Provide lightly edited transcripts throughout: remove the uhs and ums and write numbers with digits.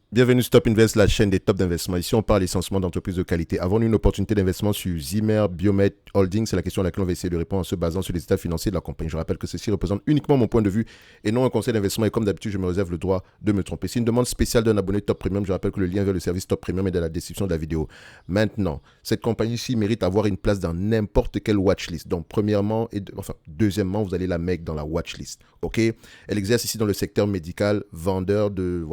Bienvenue sur Top Invest, la chaîne des tops d'investissement. Ici, on parle essentiellement d'entreprises de qualité. Avons-nous une opportunité d'investissement sur Zimmer Biomet Holding? C'est la question à laquelle on va essayer de répondre en se basant sur les états financiers de la compagnie. Je rappelle que ceci représente uniquement mon point de vue et non un conseil d'investissement. Et comme d'habitude, je me réserve le droit de me tromper. C'est une demande spéciale d'un abonné Top Premium. Je rappelle que le lien vers le service Top Premium est dans la description de la vidéo. Maintenant, cette compagnie-ci mérite d'avoir une place dans n'importe quelle watchlist. Donc, premièrement deuxièmement, vous allez la mettre dans la watchlist. OK? Elle exerce ici dans le secteur médical, vendeur de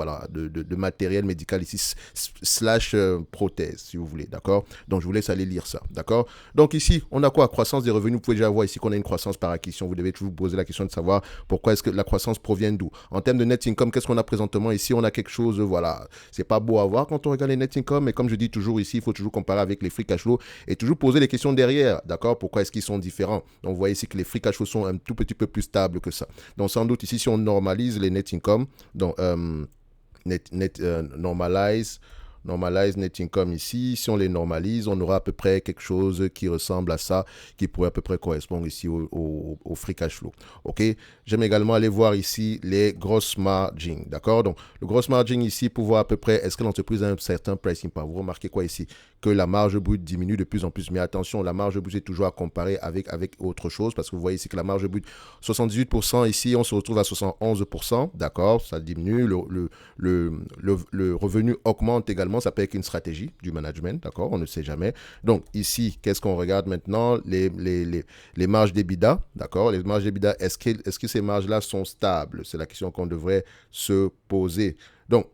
matériel médical ici slash prothèse, si vous voulez, d'accord? Donc, je vous laisse aller lire ça, d'accord? Donc, ici, on a quoi? Croissance des revenus. Vous pouvez déjà voir ici qu'on a une croissance par acquisition. Vous devez toujours vous poser la question de savoir pourquoi est-ce que la croissance provient d'où. En termes de net income, qu'est-ce qu'on a présentement ici? On a quelque chose, voilà, c'est pas beau à voir quand on regarde les net income, mais comme je dis toujours ici, il faut toujours comparer avec les free cash flow et toujours poser les questions derrière, d'accord? Pourquoi est-ce qu'ils sont différents? Donc, vous voyez ici que les free cash flow sont un tout petit peu plus stables que ça. Donc, sans doute ici, si on normalise les net income, donc, normalize net income ici. Si on les normalise, on aura à peu près quelque chose qui ressemble à ça, qui pourrait à peu près correspondre ici au free cash flow. OK? J'aime également aller voir ici les gross margin. D'accord? Donc, le gross margin ici pour voir à peu près est-ce que l'entreprise a un certain pricing power. Vous remarquez quoi ici? Que la marge brute diminue de plus en plus. Mais attention, la marge brute est toujours à comparer avec autre chose parce que vous voyez ici que la marge brute, 78% ici, on se retrouve à 71%. D'accord? Ça diminue. Le revenu augmente également. Ça peut être une stratégie du management. D'accord? On ne sait jamais. Donc, ici, qu'est-ce qu'on regarde maintenant? Les marges d'EBITDA. D'accord? Les marges d'EBITDA, est-ce que ces marges-là sont stables? C'est la question qu'on devrait se poser. Donc,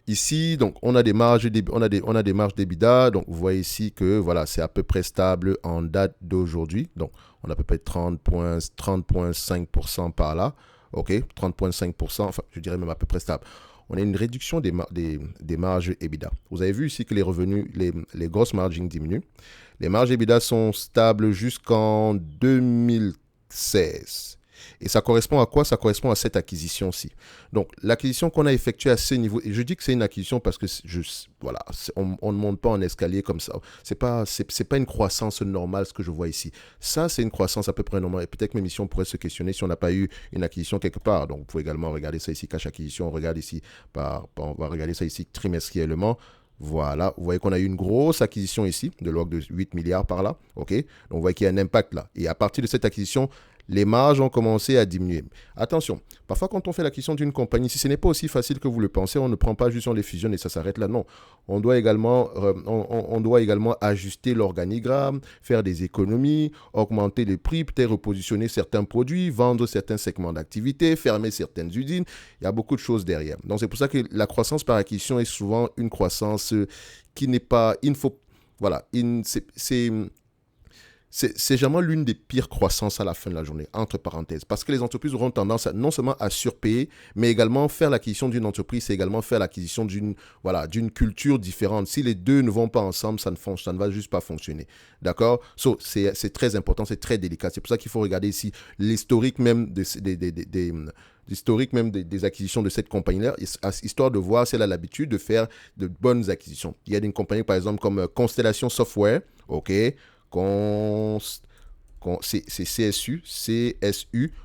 ici, donc, on a des marges d'EBITDA. Donc, vous voyez ici que voilà, c'est à peu près stable en date d'aujourd'hui. Donc, on a à peu près 30,5% par là. OK, 30,5%, enfin, je dirais même à peu près stable. On a une réduction des marges EBITDA. Vous avez vu ici que les revenus, les grosses margins diminuent. Les marges EBITDA sont stables jusqu'en 2016. Et ça correspond à quoi? Ça correspond à cette acquisition-ci. Donc, l'acquisition qu'on a effectuée à ce niveau, et je dis que c'est une acquisition parce que voilà, on ne monte pas en escalier comme ça. C'est pas une croissance normale ce que je vois ici. Ça, c'est une croissance à peu près normale. Et peut-être même ici, on pourrait se questionner si on n'a pas eu une acquisition quelque part. Donc, vous pouvez également regarder ça ici, cash acquisition. On regarde ici, on va regarder ça ici trimestriellement. Voilà, vous voyez qu'on a eu une grosse acquisition ici, de l'ordre de 8 milliards par là. OK? Donc, vous voyez qu'il y a un impact là. Et à partir de cette acquisition, les marges ont commencé à diminuer. Attention, parfois quand on fait l'acquisition d'une compagnie, si ce n'est pas aussi facile que vous le pensez, on ne prend pas juste on les fusionne et ça s'arrête là. Non, on doit également ajuster l'organigramme, faire des économies, augmenter les prix, peut-être repositionner certains produits, vendre certains segments d'activité, fermer certaines usines. Il y a beaucoup de choses derrière. Donc c'est pour ça que la croissance par acquisition est souvent une croissance qui n'est pas... Voilà, c'est jamais l'une des pires croissances à la fin de la journée, entre parenthèses. Parce que les entreprises auront tendance non seulement à surpayer, mais également faire l'acquisition d'une entreprise, c'est également faire l'acquisition d'une culture différente. Si les deux ne vont pas ensemble, ça ne va juste pas fonctionner. D'accord? C'est très important, c'est très délicat. C'est pour ça qu'il faut regarder ici l'historique même des acquisitions de cette compagnie-là, histoire de voir si elle a l'habitude de faire de bonnes acquisitions. Il y a une compagnie, par exemple, comme Constellation Software, OK, c'est CSU,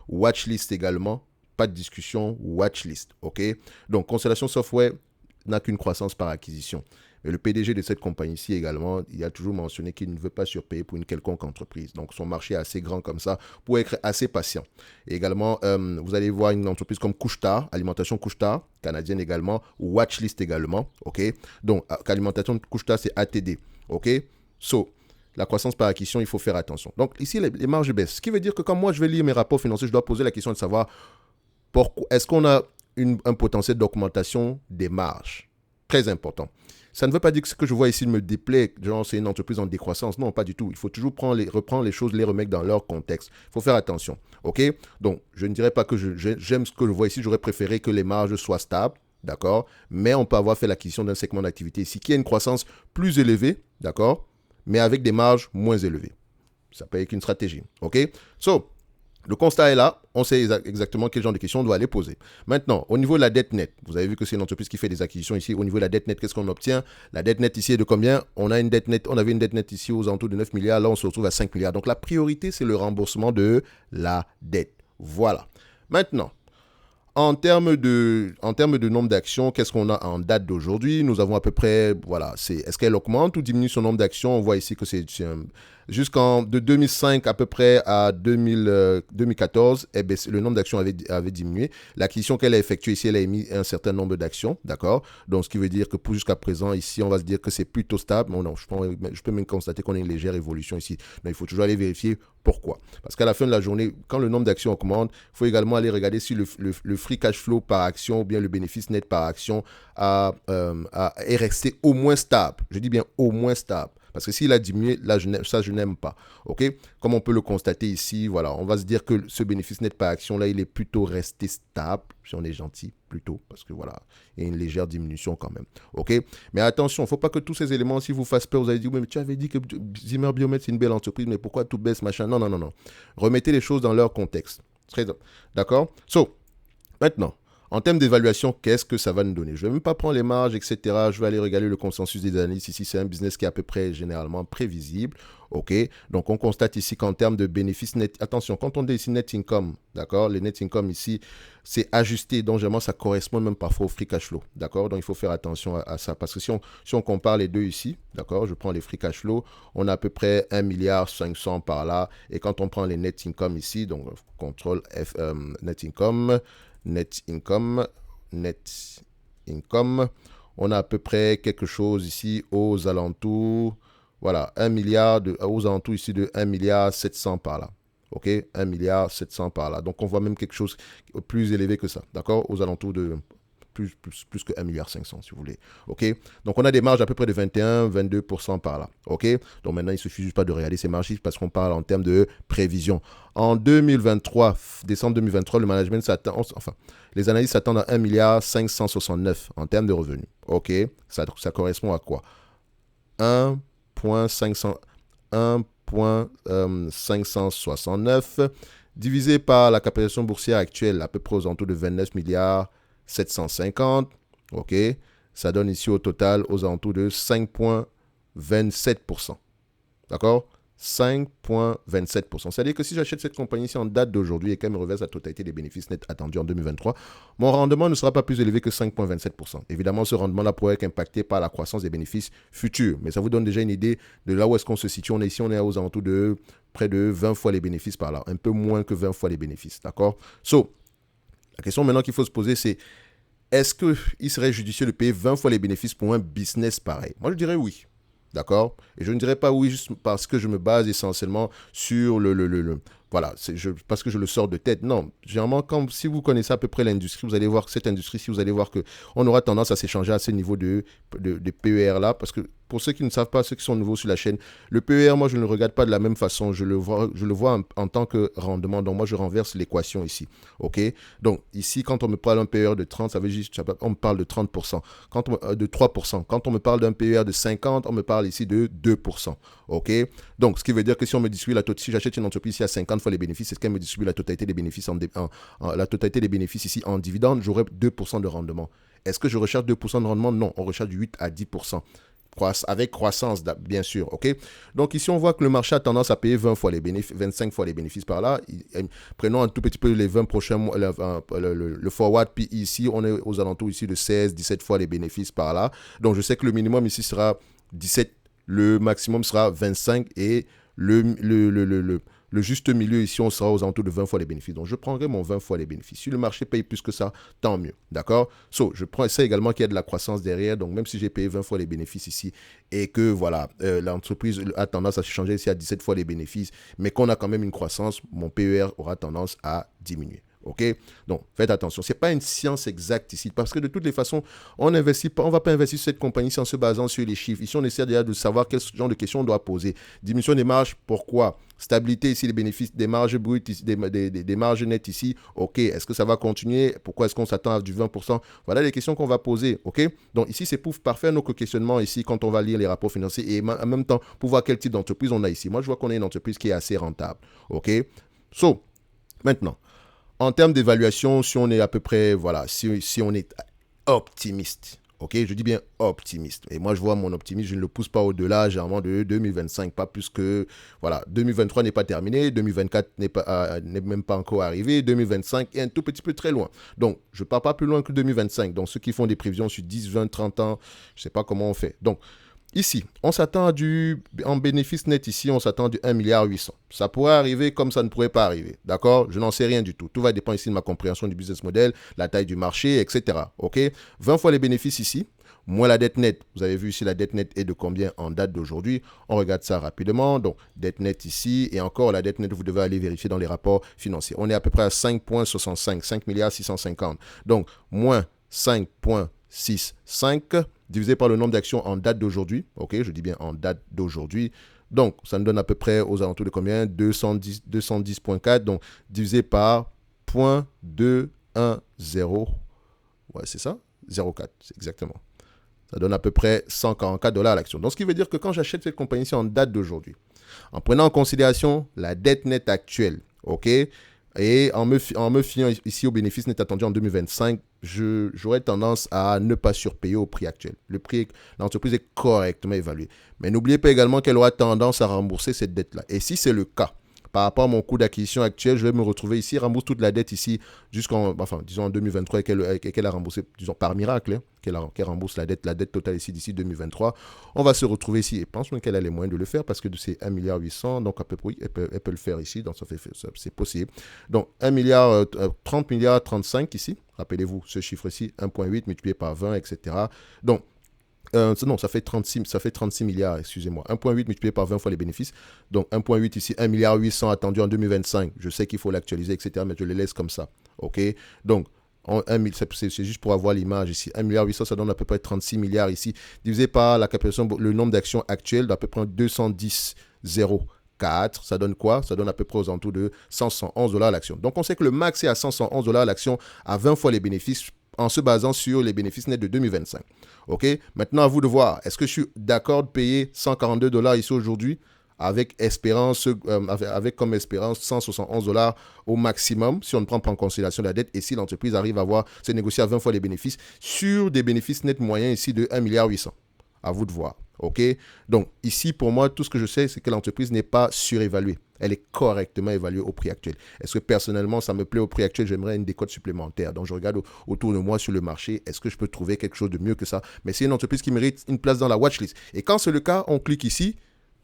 Watchlist également, pas de discussion, Watchlist, ok? Donc, Constellation Software n'a qu'une croissance par acquisition. Mais le PDG de cette compagnie-ci également, il a toujours mentionné qu'il ne veut pas surpayer pour une quelconque entreprise. Donc, son marché est assez grand comme ça pour être assez patient. Et également, vous allez voir une entreprise comme Couche-Tard, Alimentation Couche-Tard, canadienne également, Watchlist également, ok? Donc, Alimentation Couche-Tard, c'est ATD, ok? La croissance par acquisition, il faut faire attention. Donc ici, les marges baissent. Ce qui veut dire que quand moi, je vais lire mes rapports financiers, je dois poser la question de savoir est-ce qu'on a un potentiel d'augmentation des marges. Très important. Ça ne veut pas dire que ce que je vois ici me déplaît, genre c'est une entreprise en décroissance. Non, pas du tout. Il faut toujours reprendre les choses, les remettre dans leur contexte. Il faut faire attention. OK? Donc, je ne dirais pas que j'aime ce que je vois ici. J'aurais préféré que les marges soient stables. D'accord? Mais on peut avoir fait l'acquisition d'un segment d'activité ici qui a une croissance plus élevée. D'accord? Mais avec des marges moins élevées. Ça peut être une stratégie. OK? Le constat est là. On sait exactement quel genre de questions on doit aller poser. Maintenant, au niveau de la dette nette, vous avez vu que c'est une entreprise qui fait des acquisitions ici. Au niveau de la dette nette, qu'est-ce qu'on obtient? La dette nette ici est de combien? On avait une dette nette ici aux alentours de 9 milliards. Là, on se retrouve à 5 milliards. Donc, la priorité, c'est le remboursement de la dette. Voilà. Maintenant, En termes de nombre d'actions, qu'est-ce qu'on a en date d'aujourd'hui? Nous avons à peu près, voilà, est-ce qu'elle augmente ou diminue son nombre d'actions? On voit ici que de 2005 à peu près à 2014, eh bien, le nombre d'actions avait diminué. L'acquisition qu'elle a effectuée ici, elle a émis un certain nombre d'actions, d'accord? Donc, ce qui veut dire que jusqu'à présent, ici, on va se dire que c'est plutôt stable. Bon, non, je peux même constater qu'on a une légère évolution ici. Mais il faut toujours aller vérifier pourquoi. Parce qu'à la fin de la journée, quand le nombre d'actions augmente, il faut également aller regarder si le free cash flow par action ou bien le bénéfice net par action est resté au moins stable. Je dis bien au moins stable. Parce que s'il a diminué, là, je n'aime pas. OK? Comme on peut le constater ici, voilà, on va se dire que ce bénéfice net par action, là, il est plutôt resté stable, si on est gentil, plutôt, parce que voilà, il y a une légère diminution quand même. OK? Mais attention, il ne faut pas que tous ces éléments, si vous fassent peur, vous allez dire, oui, mais tu avais dit que Zimmer Biomet, c'est une belle entreprise, mais pourquoi tout baisse, machin? Non, non, non, non. Remettez les choses dans leur contexte. D'accord? Maintenant, en termes d'évaluation, qu'est-ce que ça va nous donner? Je ne vais même pas prendre les marges, etc. Je vais aller regarder le consensus des analystes. Ici, c'est un business qui est à peu près généralement prévisible. OK? Donc, on constate ici qu'en termes de bénéfices net, attention, quand on dit ici net income, d'accord? Le net income ici, c'est ajusté. Donc, généralement, ça correspond même parfois au free cash flow. D'accord? Donc, il faut faire attention à ça. Parce que si on compare les deux ici, d'accord? Je prends les free cash flow, on a à peu près 1,5 milliard par là. Et quand on prend les net income ici, donc, contrôle net income, on a à peu près quelque chose ici aux alentours, voilà, 1 milliard, aux alentours ici de 1,7 milliard par là. OK, 1,7 milliard par là. Donc, on voit même quelque chose plus élevé que ça, d'accord, aux alentours de plus que 1,5 milliard, si vous voulez. OK? Donc, on a des marges à peu près de 21-22% par là. OK? Donc, maintenant, il ne suffit juste pas de regarder ces marges parce qu'on parle en termes de prévision. En 2023, décembre 2023, le management s'attend, enfin, les analystes s'attendent à 1,569 milliard en termes de revenus. OK? Ça correspond à quoi? 1,569 divisé par la capitalisation boursière actuelle, à peu près aux alentours de 29 milliards 750, ok, ça donne ici au total aux alentours de 5,27%. D'accord? 5,27%. C'est-à-dire que si j'achète cette compagnie ici en date d'aujourd'hui et qu'elle me reverse la totalité des bénéfices nets attendus en 2023, mon rendement ne sera pas plus élevé que 5,27%. Évidemment, ce rendement-là pourrait être impacté par la croissance des bénéfices futurs. Mais ça vous donne déjà une idée de là où est-ce qu'on se situe. On est aux alentours de près de 20 fois les bénéfices par là. Un peu moins que 20 fois les bénéfices. D'accord? La question maintenant qu'il faut se poser, c'est est-ce qu'il serait judicieux de payer 20 fois les bénéfices pour un business pareil? Moi, je dirais oui. D'accord? Et je ne dirais pas oui juste parce que je me base essentiellement sur voilà, parce que je le sors de tête. Non, généralement, si vous connaissez à peu près l'industrie, vous allez voir que cette industrie, si vous allez voir qu'on aura tendance à s'échanger à ce niveau de PER là, parce que pour ceux qui ne savent pas, ceux qui sont nouveaux sur la chaîne, le PER, moi, je ne le regarde pas de la même façon. Je le vois en tant que rendement. Donc, moi, je renverse l'équation ici. OK? Donc, ici, quand on me parle d'un PER de 30, ça veut dire on me parle de 30%. De 3%. Quand on me parle d'un PER de 50, on me parle ici de 2%. OK? Donc, ce qui veut dire que si on me distribue si j'achète une entreprise ici à 50 fois les bénéfices, est-ce qu'elle me distribue la totalité des bénéfices la totalité des bénéfices ici en dividende, j'aurai 2% de rendement. Est-ce que je recherche 2% de rendement? Non, on recherche 8 à 10%. Avec croissance, bien sûr. OK? Donc, ici, on voit que le marché a tendance à payer 20 fois les bénéfices, 25 fois les bénéfices par là. Prenons un tout petit peu les 20 prochains mois, le forward, puis ici, on est aux alentours ici de 16, 17 fois les bénéfices par là. Donc, je sais que le minimum ici sera 17, le maximum sera 25 et le juste milieu ici, on sera aux alentours de 20 fois les bénéfices. Donc, je prendrai mon 20 fois les bénéfices. Si le marché paye plus que ça, tant mieux. D'accord? Je prends ça également qu'il y a de la croissance derrière. Donc, même si j'ai payé 20 fois les bénéfices ici et que, voilà, l'entreprise a tendance à se changer ici à 17 fois les bénéfices, mais qu'on a quand même une croissance, mon PER aura tendance à diminuer. OK? Donc, faites attention. Ce n'est pas une science exacte ici, parce que de toutes les façons, on ne va pas investir sur cette compagnie en se basant sur les chiffres. Ici, on essaie déjà de savoir quel genre de questions on doit poser. Diminution des marges, pourquoi? Stabilité ici, les bénéfices des marges brutes, ici, des marges nettes ici. OK, est-ce que ça va continuer? Pourquoi est-ce qu'on s'attend à du 20%? Voilà les questions qu'on va poser. OK? Donc, ici, c'est pour parfaire nos questionnements ici quand on va lire les rapports financiers et en même temps, pour voir quel type d'entreprise on a ici. Moi, je vois qu'on a une entreprise qui est assez rentable. OK? Maintenant, en termes d'évaluation, si on est à peu près, voilà, si on est optimiste, Ok, je dis bien optimiste. Et moi, je vois mon optimisme, je ne le pousse pas au-delà, généralement, de 2025, pas plus que, voilà, 2023 n'est pas terminé, 2024 n'est même pas encore arrivé, 2025 est un tout petit peu très loin. Donc, je ne pars pas plus loin que 2025. Donc, ceux qui font des prévisions sur 10, 20, 30 ans, je ne sais pas comment on fait. Donc, ici, on s'attend en bénéfice net ici, on s'attend du 1,8 milliard. Ça pourrait arriver comme ça ne pourrait pas arriver. D'accord? Je n'en sais rien du tout. Tout va dépendre ici de ma compréhension du business model, la taille du marché, etc. OK? 20 fois les bénéfices ici, moins la dette nette. Vous avez vu ici, la dette nette est de combien en date d'aujourd'hui? On regarde ça rapidement. Donc, dette nette ici, et encore, la dette nette, vous devez aller vérifier dans les rapports financiers. On est à peu près à 5,65, 5 milliards 650. Donc, moins 5,65 divisé par le nombre d'actions en date d'aujourd'hui. OK, je dis bien en date d'aujourd'hui. Donc, ça nous donne à peu près aux alentours de combien? 210,4. Donc, divisé par 0,210. Ouais, c'est ça? 0,4, c'est exactement. Ça donne à peu près $144 à l'action. Donc, ce qui veut dire que quand j'achète cette compagnie-ci en date d'aujourd'hui, en prenant en considération la dette nette actuelle, OK, et en me fiant ici au bénéfice net attendu en 2025, j'aurais tendance à ne pas surpayer au prix actuel. L'entreprise est correctement évaluée. Mais n'oubliez pas également qu'elle aura tendance à rembourser cette dette-là. Et si c'est le cas, par rapport à mon coût d'acquisition actuel, je vais me retrouver ici, rembourse toute la dette ici disons en 2023 et qu'elle a remboursé, disons par miracle, hein, qu'elle rembourse la dette totale ici d'ici 2023. On va se retrouver ici et pense même qu'elle a les moyens de le faire parce que de ces 1,8 milliard, donc à peu près, elle peut le faire ici, donc c'est possible. Donc 1 milliard, 30 milliards 35 ici, rappelez-vous ce chiffre-ci, 1,8 multiplié par 20, etc. Donc, non, ça fait 36 milliards, excusez-moi. 1,8 multiplié par 20 fois les bénéfices. Donc 1,8 ici, 1,8 milliard attendu en 2025. Je sais qu'il faut l'actualiser, etc. Mais je les laisse comme ça. OK? Donc, c'est juste pour avoir l'image ici. 1,8 milliard, ça donne à peu près 36 milliards ici. Divisé par la capitalisation, le nombre d'actions actuelles d'à peu près 210,04. Ça donne quoi? Ça donne à peu près aux alentours de $111 à l'action. Donc, on sait que le max est à $111 à l'action à 20 fois les bénéfices en se basant sur les bénéfices nets de 2025. OK? Maintenant, à vous de voir. Est-ce que je suis d'accord de payer $142 ici aujourd'hui avec comme espérance $171 au maximum si on ne prend pas en considération la dette et si l'entreprise arrive à se négocier à 20 fois les bénéfices sur des bénéfices nets moyens ici de 1,8 milliard. À vous de voir. OK? Donc, ici, pour moi, tout ce que je sais, c'est que l'entreprise n'est pas surévaluée. Elle est correctement évaluée au prix actuel. Est-ce que personnellement, ça me plaît au prix actuel? J'aimerais une décote supplémentaire. Donc, je regarde autour de moi sur le marché. Est-ce que je peux trouver quelque chose de mieux que ça? Mais c'est une entreprise qui mérite une place dans la watchlist. Et quand c'est le cas, on clique ici.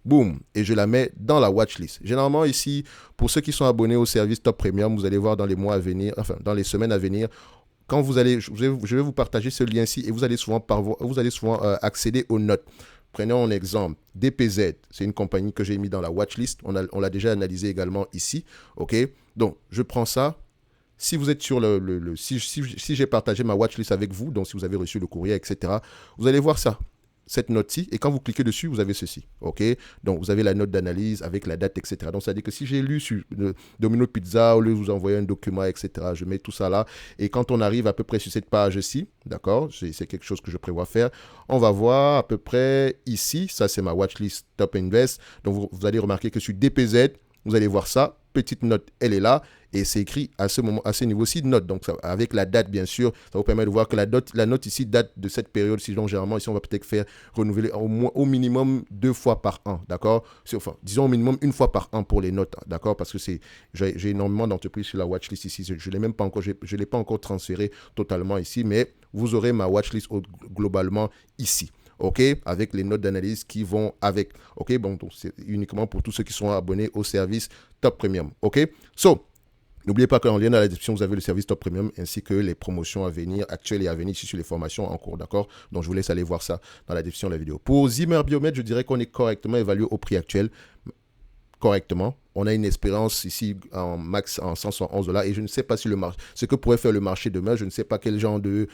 Boum, et je la mets dans la watchlist. Généralement ici, pour ceux qui sont abonnés au service Top Premium, vous allez voir dans les mois à venir, enfin dans les semaines à venir, quand vous allez, je vais vous partager ce lien-ci et vous allez souvent accéder aux notes. Prenons un exemple, DPZ, c'est une compagnie que j'ai mis dans la watchlist. On l'a déjà analysé également ici. OK? Donc, je prends ça. Si vous êtes sur si j'ai partagé ma watchlist avec vous, donc si vous avez reçu le courrier, etc., vous allez voir ça. Cette note-ci, et quand vous cliquez dessus, vous avez ceci. OK? Donc, vous avez la note d'analyse avec la date, etc. Donc, ça veut dire que si j'ai lu sur Domino Pizza, au lieu de vous envoyer un document, etc., je mets tout ça là. Et quand on arrive à peu près sur cette page-ci, d'accord? C'est quelque chose que je prévois faire. On va voir à peu près ici. Ça, c'est ma watchlist Top Invest. Donc, vous allez remarquer que sur DPZ, vous allez voir ça. Petite note, elle est là. Et c'est écrit à ce niveau-ci de note. Donc, avec la date, bien sûr, ça vous permet de voir que la note ici date de cette période. Donc, généralement, ici, on va peut-être faire renouveler au minimum 2 fois par an. D'accord? Enfin, disons au minimum 1 fois par an pour les notes. D'accord? Parce que j'ai énormément d'entreprises sur la watchlist ici. Je ne l'ai pas encore transféré totalement ici, mais vous aurez ma watchlist globalement ici. OK, avec les notes d'analyse qui vont avec. OK, bon, donc c'est uniquement pour tous ceux qui sont abonnés au service Top Premium. OK, n'oubliez pas qu'en lien dans la description, vous avez le service Top Premium ainsi que les promotions à venir, actuelles et à venir ici sur les formations en cours, d'accord? Donc, je vous laisse aller voir ça dans la description de la vidéo. Pour Zimmer Biomet, je dirais qu'on est correctement évalué au prix actuel. Correctement. On a une espérance ici en max en $111 et je ne sais pas si ce que pourrait faire le marché demain, je ne sais pas quel genre de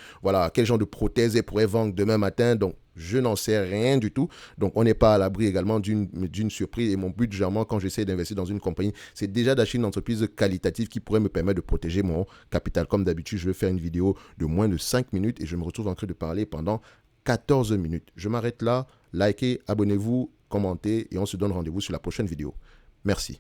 prothèse elle pourrait vendre demain matin, donc je n'en sais rien du tout. Donc on n'est pas à l'abri également d'une surprise et mon but généralement quand j'essaie d'investir dans une compagnie, c'est déjà d'acheter une entreprise qualitative qui pourrait me permettre de protéger mon capital. Comme d'habitude, je vais faire une vidéo de moins de 5 minutes et je me retrouve en train de parler pendant 14 minutes. Je m'arrête là, likez, abonnez-vous, commentez et on se donne rendez-vous sur la prochaine vidéo. Merci.